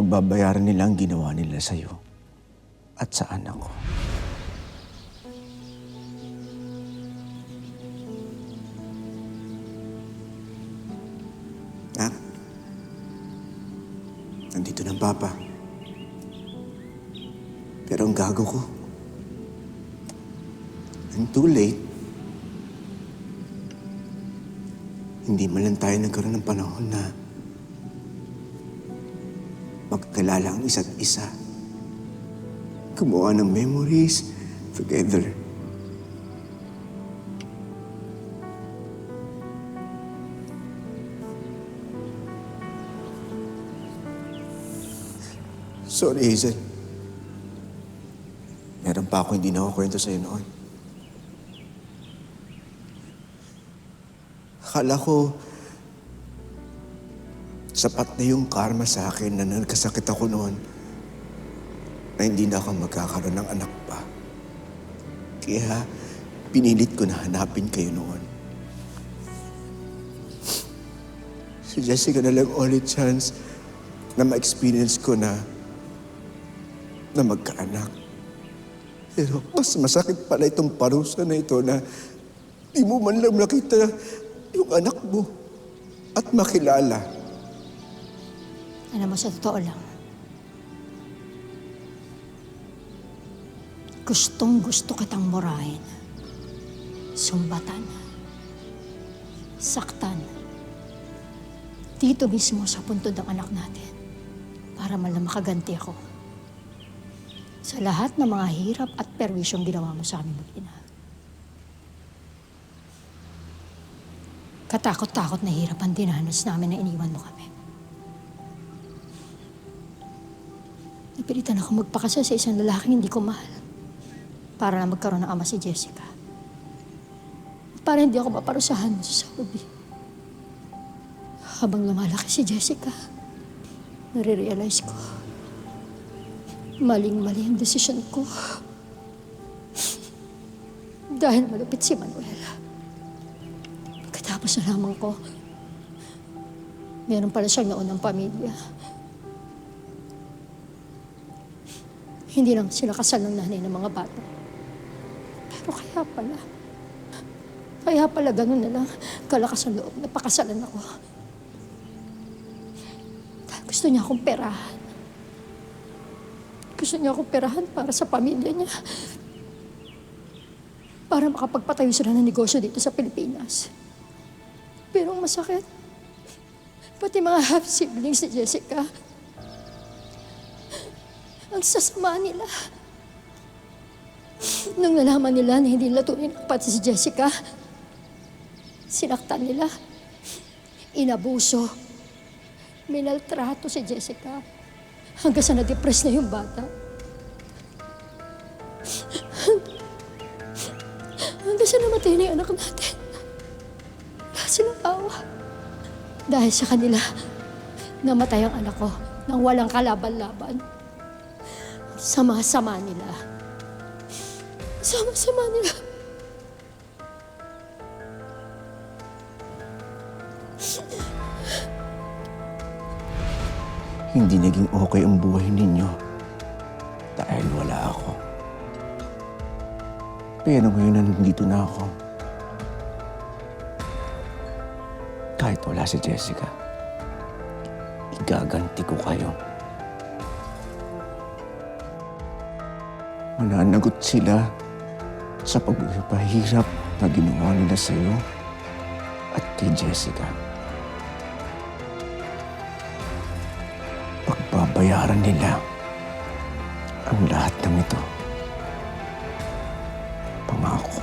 pagbabayaran nila ang ginawa nila sa'yo at sa anak ko. Nak, nandito ng Papa. Pero ang gago ko, I'm too late. Hindi man lang tayo nagkaroon ng panahon na magkilala ang isa't isa. Gumawa ng memories together. Sorry, Hazel. Meron pa ako hindi nakakwento sa'yo noon. Akala ko, sapat na yung karma sa akin na nagkasakit ako noon na hindi na ako magkakaroon ng anak pa. Kaya pinilit ko na hanapin kayo noon. Si Jessica na lang ulit chance na ma-experience ko na magkaanak. Pero mas masakit pala itong parusa na ito na di mo man lang nakita yung anak mo at makilala. Alam mo, sa totoo lang, gustong-gusto kitang murahin, sumbatan, saktan, dito mismo sa puntod ng anak natin para man lang makaganti ako sa lahat ng mga hirap at perwisyong ginawa mo sa amin mag-ina. Katakot-takot na hirap ang dinanas namin na iniwan mo kami. Napilitan ako magpakasal sa isang lalaking hindi ko mahal para na magkaroon ng ama si Jessica. Para hindi ako maparusahan sa Saudi. Habang lumalaki si Jessica, nare-realize ko, maling-mali ang desisyon ko. Dahil malupit si Manuel. Pagkatapos na lamang ko, meron pala siyang naunang pamilya. Hindi lang sila kasal ng nanay ng mga bata. Pero kaya pala ganun na lang kalakas ang loob na pakasalan ako. Dahil gusto niya akong perahan. Gusto niya akong perahan para sa pamilya niya. Para makapagpatayo sila ng negosyo dito sa Pilipinas. Pero ang masakit, pati mga half-siblings ni Jessica, ang sasama nila. Nung nalaman nila na hindi nila tunay na kapatid si Jessica, sinaktan nila, inabuso, minaltrato si Jessica, hanggang sa na-depress na yung bata. Hanggang sa namatay na yung anak natin. Lahat silang awa. Dahil sa kanila, namatay ang anak ko nang walang kalaban-laban. Sama-sama nila. Sama-sama nila. Hindi naging okay ang buhay ninyo dahil wala ako. Pero ngayon na nandito na ako. Kahit wala si Jessica, igaganti ko kayo. Mananagot sila sa pagpapahirap na ginawa nila sa'yo at kay Jessica. Pagbabayaran nila ang lahat ng ito. Pangako.